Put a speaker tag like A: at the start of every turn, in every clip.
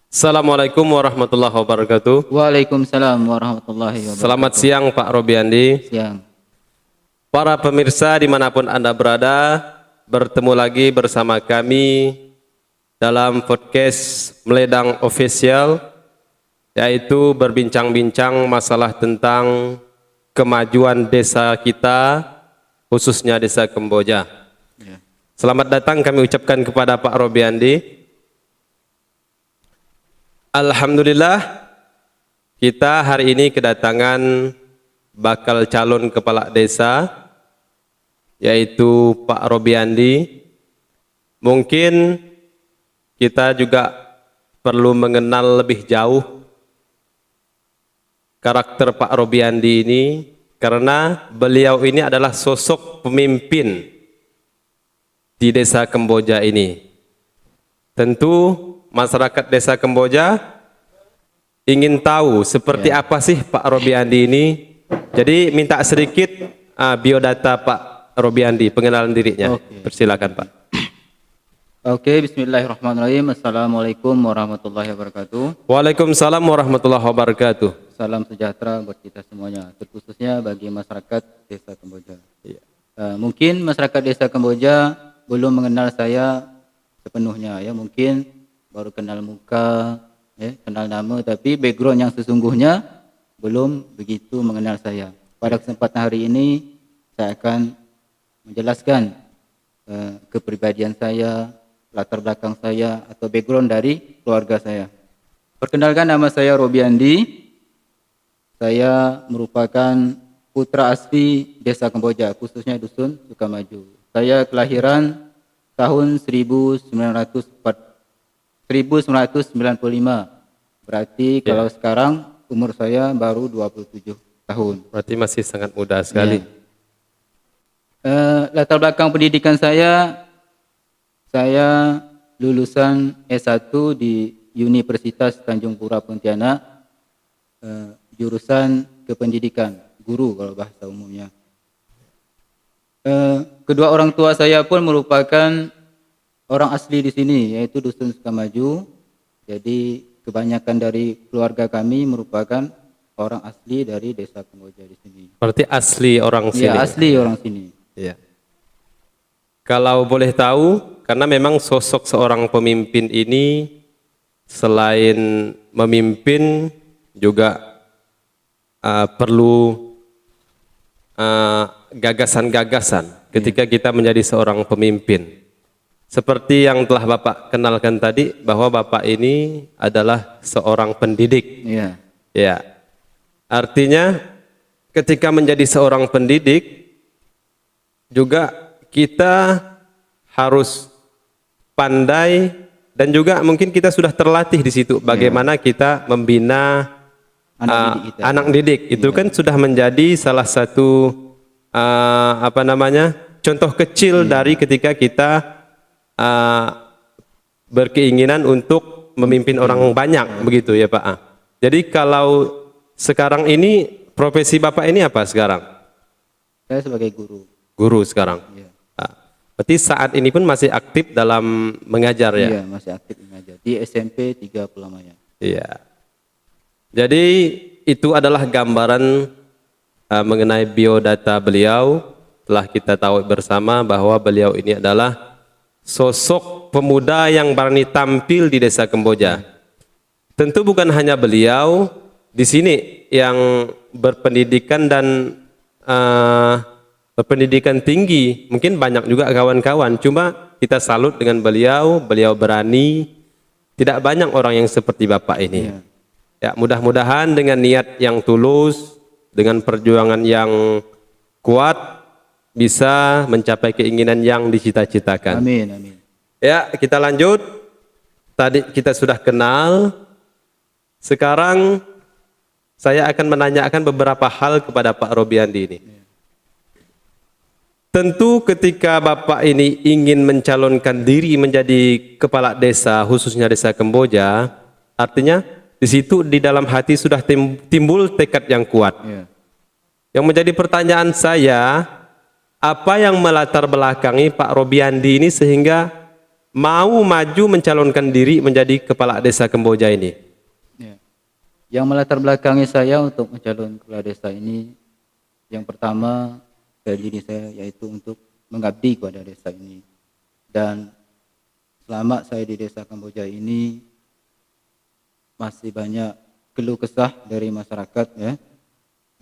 A: Assalamualaikum warahmatullahi wabarakatuh.
B: Waalaikumsalam warahmatullahi wabarakatuh.
A: Selamat siang Pak Robiandi.
B: Siang.
A: Para pemirsa dimanapun Anda berada, bertemu lagi bersama kami dalam podcast Meledang Official, yaitu berbincang-bincang masalah tentang kemajuan desa kita, khususnya desa Kamboja.
B: Ya.
A: Selamat datang kami ucapkan kepada Pak Robiandi. Alhamdulillah, kita hari ini kedatangan bakal calon kepala desa, yaitu Pak Robiandi. Mungkin kita juga perlu mengenal lebih jauh karakter Pak Robiandi ini, karena beliau ini adalah sosok pemimpin di desa Kamboja ini. Tentu masyarakat desa Kamboja ingin tahu seperti apa sih Pak Robiandi ini. Jadi minta sedikit biodata Pak Robiandi, pengenalan dirinya. Persilakan Pak.
B: Oke, bismillahirrahmanirrahim. Assalamualaikum warahmatullahi wabarakatuh.
A: Waalaikumsalam warahmatullahi wabarakatuh.
B: Salam sejahtera buat kita semuanya, terkhususnya bagi masyarakat desa Kamboja.
A: Iya.
B: Mungkin masyarakat desa Kamboja belum mengenal saya sepenuhnya, ya. Mungkin baru kenal muka, kenal nama, tapi background yang sesungguhnya belum begitu mengenal saya. Pada kesempatan hari ini saya akan menjelaskan kepribadian saya, latar belakang saya, atau background dari keluarga saya. Perkenalkan, nama saya Robiandi. Saya merupakan putra asli desa Kamboja, khususnya dusun Sukamaju. Saya kelahiran tahun 1995. Berarti kalau sekarang umur saya baru 27 tahun.
A: Berarti masih sangat muda sekali.
B: Latar belakang pendidikan saya lulusan S1 di Universitas Tanjung Pura Pontianak, jurusan kependidikan, guru kalau bahasa umumnya. Kedua orang tua saya pun merupakan orang asli di sini, yaitu dusun Sukamaju. Jadi kebanyakan dari keluarga kami merupakan orang asli dari desa Kamboja di sini.
A: Berarti asli orang sini.
B: Iya, asli orang sini.
A: Iya. Kalau boleh tahu, karena memang sosok seorang pemimpin ini selain memimpin juga perlu gagasan-gagasan ketika kita menjadi seorang pemimpin. Seperti yang telah Bapak kenalkan tadi, bahwa Bapak ini adalah seorang pendidik.
B: Iya.
A: Ya. Artinya ketika menjadi seorang pendidik juga kita harus pandai, dan juga mungkin kita sudah terlatih di situ bagaimana kita membina anak didik. Itu kan sudah menjadi salah satu contoh kecil dari ketika kita berkeinginan untuk memimpin orang banyak, begitu ya Pak. Jadi kalau sekarang ini profesi Bapak ini apa sekarang?
B: Saya sebagai guru.
A: Guru sekarang.
B: Iya.
A: Berarti saat ini pun masih aktif dalam mengajar ya?
B: Iya, masih aktif mengajar di SMP 3 Pulamaya.
A: Iya. Jadi itu adalah gambaran mengenai biodata beliau. Telah kita tahu bersama bahwa beliau ini adalah sosok pemuda yang berani tampil di desa Kamboja. Tentu bukan hanya beliau di sini yang berpendidikan dan berpendidikan tinggi. Mungkin banyak juga kawan-kawan. Cuma kita salut dengan beliau. Beliau berani. Tidak banyak orang yang seperti Bapak ini. Ya, mudah-mudahan dengan niat yang tulus, dengan perjuangan yang kuat, bisa mencapai keinginan yang dicita-citakan.
B: Amin, amin.
A: Ya, kita lanjut. Tadi kita sudah kenal. Sekarang saya akan menanyakan beberapa hal kepada Pak Robiandi ini. Tentu ketika Bapak ini ingin mencalonkan diri menjadi kepala desa, khususnya desa Kamboja, artinya di situ di dalam hati sudah timbul tekad yang kuat. Yang menjadi pertanyaan saya, apa yang melatar belakangi Pak Robiandi ini sehingga mau maju mencalonkan diri menjadi kepala desa Kamboja ini?
B: Ya. Yang melatar belakangi saya untuk mencalon kepala desa ini, yang pertama dari diri saya yaitu untuk mengabdi kepada desa ini. Dan selama saya di desa Kamboja ini masih banyak keluh kesah dari masyarakat ya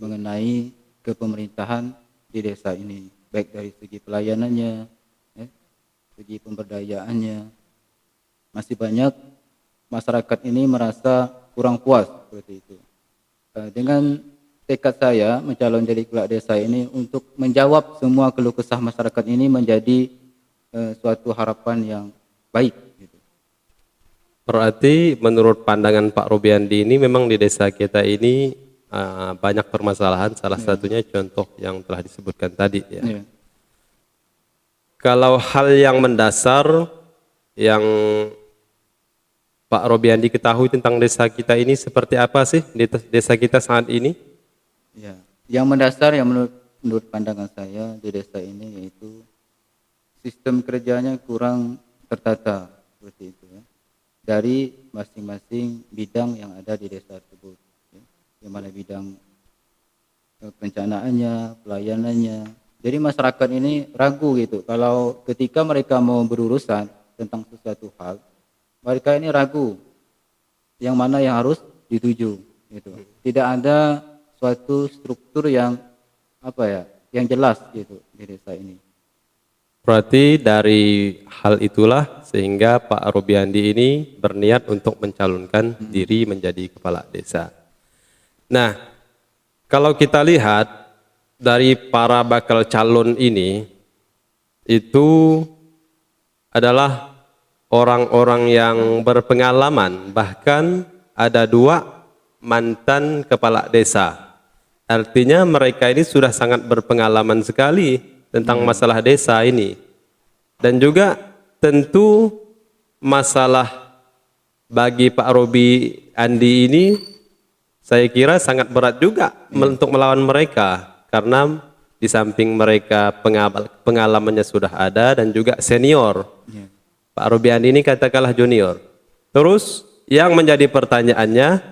B: mengenai kepemerintahan di desa ini, baik dari segi pelayanannya, ya, segi pemberdayaannya. Masih banyak masyarakat ini merasa kurang puas seperti itu. Dengan tekad saya mencalon jadi kepala desa ini untuk menjawab semua keluh kesah masyarakat ini menjadi suatu harapan yang baik. Gitu.
A: Berarti menurut pandangan Pak Robiandi ini memang di desa kita ini banyak permasalahan, salah satunya contoh yang telah disebutkan tadi ya.
B: Ya.
A: Kalau hal yang mendasar yang Pak Robiandi ketahui tentang desa kita ini seperti apa sih di desa kita saat ini?
B: Ya. Yang mendasar yang menurut pandangan saya di desa ini yaitu sistem kerjanya kurang tertata seperti itu ya. Dari masing-masing bidang yang ada di desa tersebut. Ya. Yang mana bidang perencanaannya, pelayanannya. Jadi masyarakat ini ragu gitu. Kalau ketika mereka mau berurusan tentang sesuatu hal, mereka ini ragu yang mana yang harus dituju gitu. Tidak ada suatu struktur yang yang jelas gitu di desa ini.
A: Berarti dari hal itulah sehingga Pak Robiandi ini berniat untuk mencalonkan diri menjadi kepala desa. Nah, kalau kita lihat dari para bakal calon ini itu adalah orang-orang yang berpengalaman, bahkan ada 2 mantan kepala desa. Artinya mereka ini sudah sangat berpengalaman sekali tentang masalah desa ini. Dan juga tentu masalah bagi Pak Robi Andi ini saya kira sangat berat juga untuk melawan mereka. Karena di samping mereka pengalamannya sudah ada dan juga senior. Pak Robi Andi ini katakanlah junior. Terus yang menjadi pertanyaannya,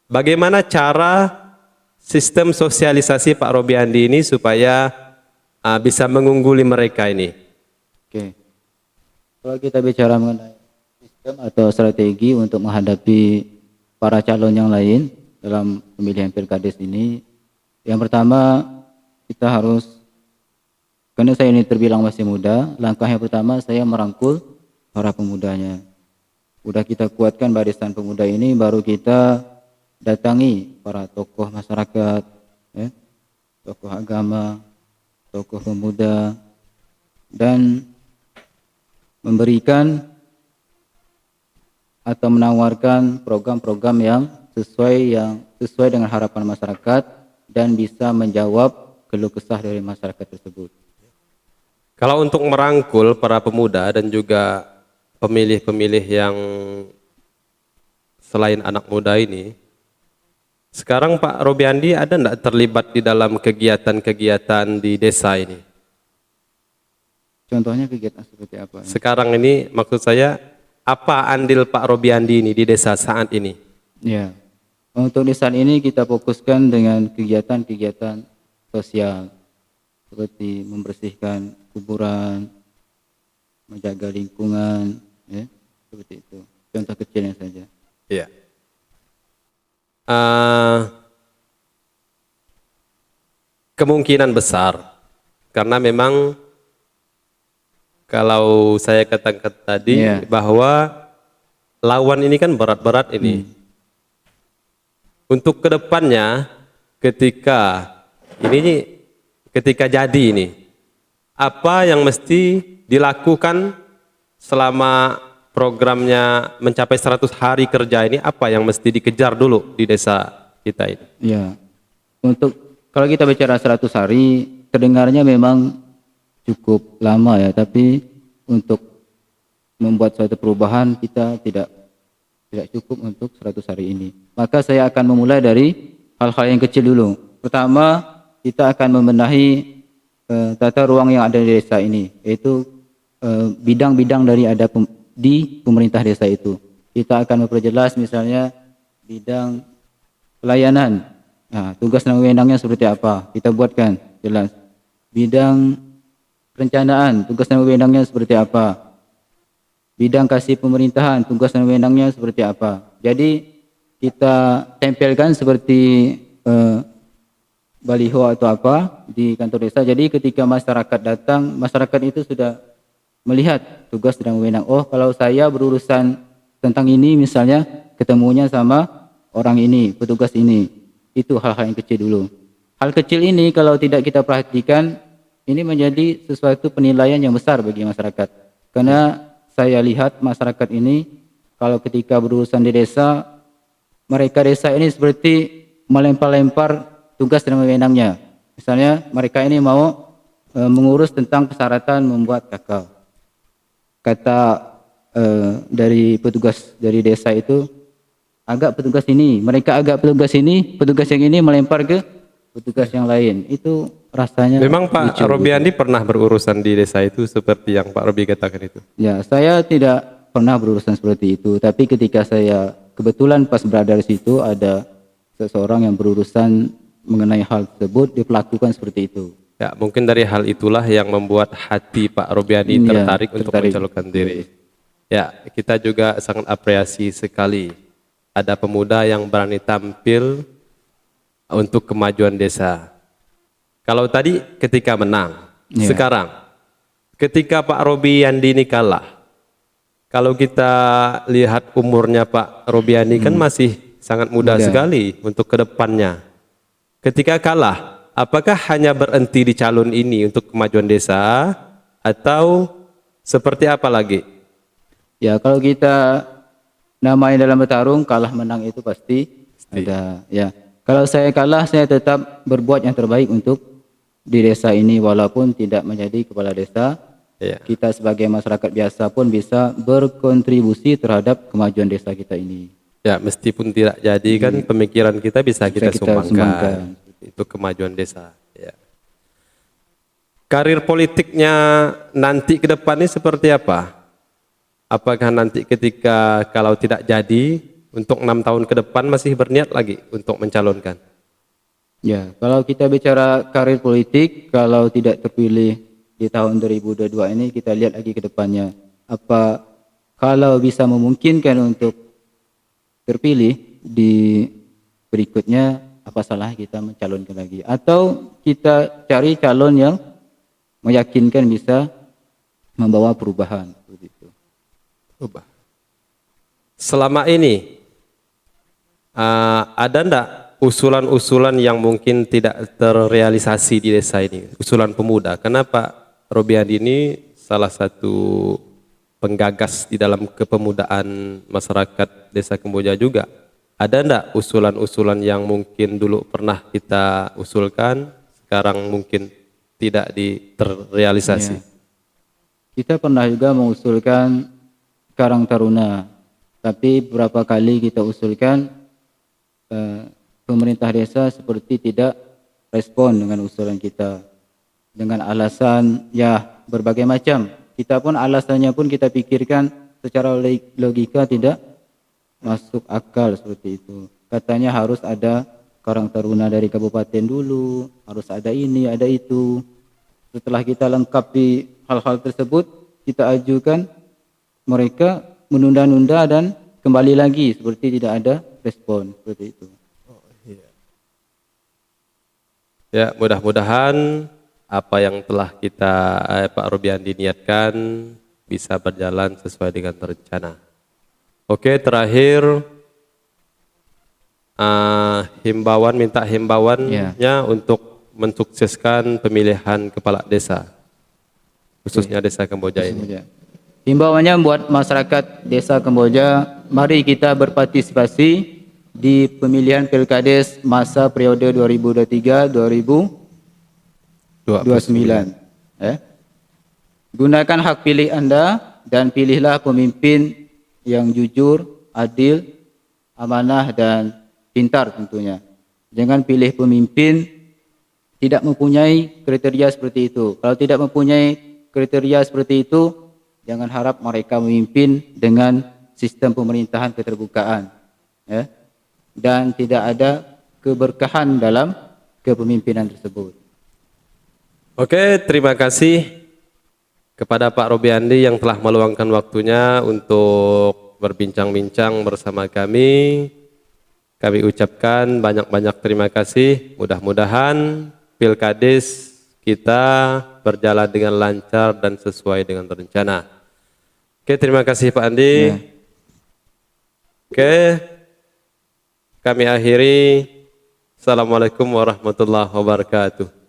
A: bagaimana cara sistem sosialisasi Pak Robi Andi ini supaya bisa mengungguli mereka ini?
B: Oke. Kalau kita bicara mengenai sistem atau strategi untuk menghadapi para calon yang lain dalam pemilihan pilkades ini, yang pertama kita harus, karena saya ini terbilang masih muda, langkah yang pertama saya merangkul para pemudanya. Udah kita kuatkan barisan pemuda ini, baru kita datangi para tokoh masyarakat, ya, tokoh agama, tokoh pemuda, dan memberikan atau menawarkan program-program yang sesuai dengan harapan masyarakat dan bisa menjawab keluh kesah dari masyarakat tersebut.
A: Kalau untuk merangkul para pemuda dan juga pemilih-pemilih yang selain anak muda ini, sekarang Pak Robi Andi ada enggak terlibat di dalam kegiatan-kegiatan di desa ini?
B: Contohnya kegiatan seperti apa?
A: Sekarang ini maksud saya, apa andil Pak Robi Andi ini di desa saat ini?
B: Ya, untuk di saat ini kita fokuskan dengan kegiatan-kegiatan sosial seperti membersihkan kuburan, menjaga lingkungan, ya, seperti itu. Contoh kecilnya saja.
A: Iya. Kemungkinan besar karena memang kalau saya katakan tadi bahwa lawan ini kan berat-berat ini. Untuk kedepannya ketika jadi ini, apa yang mesti dilakukan selama programnya mencapai 100 hari kerja ini, apa yang mesti dikejar dulu di desa kita ini?
B: Ya, kalau kita bicara 100 hari, kedengarnya memang cukup lama ya, tapi untuk membuat suatu perubahan kita tidak cukup untuk 100 hari ini. Maka saya akan memulai dari hal-hal yang kecil dulu. Pertama, kita akan membenahi tata ruang yang ada di desa ini, yaitu bidang-bidang dari di pemerintah desa itu. Kita akan memperjelas misalnya bidang pelayanan. Nah, tugas dan wewenangnya seperti apa? Kita buatkan jelas. Bidang perencanaan, tugas dan wewenangnya seperti apa? Bidang kasih pemerintahan, tugas dan wewenangnya seperti apa? Jadi kita tempelkan seperti baliho atau apa di kantor desa. Jadi ketika masyarakat datang, masyarakat itu sudah melihat tugas dan wewenang. Oh, kalau saya berurusan tentang ini misalnya ketemunya sama orang ini, petugas ini. Itu hal-hal yang kecil dulu. Hal kecil ini kalau tidak kita perhatikan, ini menjadi sesuatu penilaian yang besar bagi masyarakat. Karena saya lihat masyarakat ini kalau ketika berurusan di desa, mereka desa ini seperti melempar-lempar tugas dan wewenangnya. Misalnya mereka ini mau mengurus tentang persyaratan membuat kakao. Kata dari petugas dari desa itu, petugas yang ini melempar ke petugas yang lain. Itu rasanya
A: Memang Pak
B: lucu,
A: Robiandi pernah berurusan di desa itu seperti yang Pak Robi katakan itu?
B: Ya, saya tidak pernah berurusan seperti itu. Tapi ketika saya kebetulan pas berada di situ ada seseorang yang berurusan mengenai hal tersebut, diperlakukan seperti itu.
A: Ya, mungkin dari hal itulah yang membuat hati Pak Robiandi tertarik untuk mencalonkan diri. Ya, kita juga sangat apresiasi sekali ada pemuda yang berani tampil untuk kemajuan desa. Kalau tadi ketika menang, sekarang ketika Pak Robiandi ini kalah, kalau kita lihat umurnya Pak Robiandi kan masih sangat muda sekali untuk kedepannya. Ketika kalah, apakah hanya berhenti di calon ini untuk kemajuan desa atau seperti apa lagi?
B: Ya, kalau kita namanya dalam bertarung, kalah menang itu pasti ada. Ya, kalau saya kalah, saya tetap berbuat yang terbaik untuk di desa ini, walaupun tidak menjadi kepala desa.
A: Ya.
B: Kita sebagai masyarakat biasa pun bisa berkontribusi terhadap kemajuan desa kita ini.
A: Ya, meskipun tidak jadi kan pemikiran kita bisa kita sumbangkan. Itu kemajuan desa. Ya. Karir politiknya nanti ke depan ini seperti apa? Apakah nanti ketika kalau tidak jadi untuk 6 tahun ke depan masih berniat lagi untuk mencalonkan?
B: Ya, kalau kita bicara karir politik, kalau tidak terpilih di tahun 2022 ini, kita lihat lagi ke depannya. Apa kalau bisa memungkinkan untuk terpilih di berikutnya, apa salah kita mencalonkan lagi? Atau kita cari calon yang meyakinkan bisa membawa perubahan. Begitu.
A: Selama ini ada enggak usulan-usulan yang mungkin tidak terrealisasi di desa ini? Usulan pemuda. Kenapa Robiandi ini salah satu penggagas di dalam kepemudaan masyarakat Desa Kamboja juga? Ada enggak usulan-usulan yang mungkin dulu pernah kita usulkan, sekarang mungkin tidak terrealisasi?
B: Ya. Kita pernah juga mengusulkan Karang Taruna, tapi beberapa kali kita usulkan pemerintah desa seperti tidak respon dengan usulan kita dengan alasan ya berbagai macam. Kita pun alasannya pun kita pikirkan secara logika tidak masuk akal seperti itu. Katanya harus ada Karang Taruna dari kabupaten dulu, harus ada ini, ada itu. Setelah kita lengkapi hal-hal tersebut, kita ajukan, mereka menunda-nunda dan kembali lagi seperti tidak ada respon seperti itu.
A: Ya, mudah-mudahan apa yang telah kita Pak Robiandi niatkan bisa berjalan sesuai dengan rencana. Oke, terakhir minta himbauannya untuk mensukseskan pemilihan kepala desa, khususnya Desa Kamboja ini.
B: Himbauannya buat masyarakat Desa Kamboja, mari kita berpartisipasi di pemilihan Pilkades masa periode 2023-2029. Gunakan hak pilih Anda dan pilihlah pemimpin yang jujur, adil, amanah dan pintar tentunya. Jangan pilih pemimpin tidak mempunyai kriteria seperti itu. Kalau tidak mempunyai kriteria seperti itu, Jangan harap mereka memimpin dengan sistem pemerintahan keterbukaan, ya. Dan tidak ada keberkahan dalam kepemimpinan tersebut.
A: Oke, terima kasih kepada Pak Robiandi yang telah meluangkan waktunya untuk berbincang-bincang bersama kami. Kami ucapkan banyak-banyak terima kasih. Mudah-mudahan Pilkades kita berjalan dengan lancar dan sesuai dengan rencana. Oke, terima kasih Pak Andi.
B: Ya.
A: Oke, kami akhiri. Assalamualaikum warahmatullahi wabarakatuh.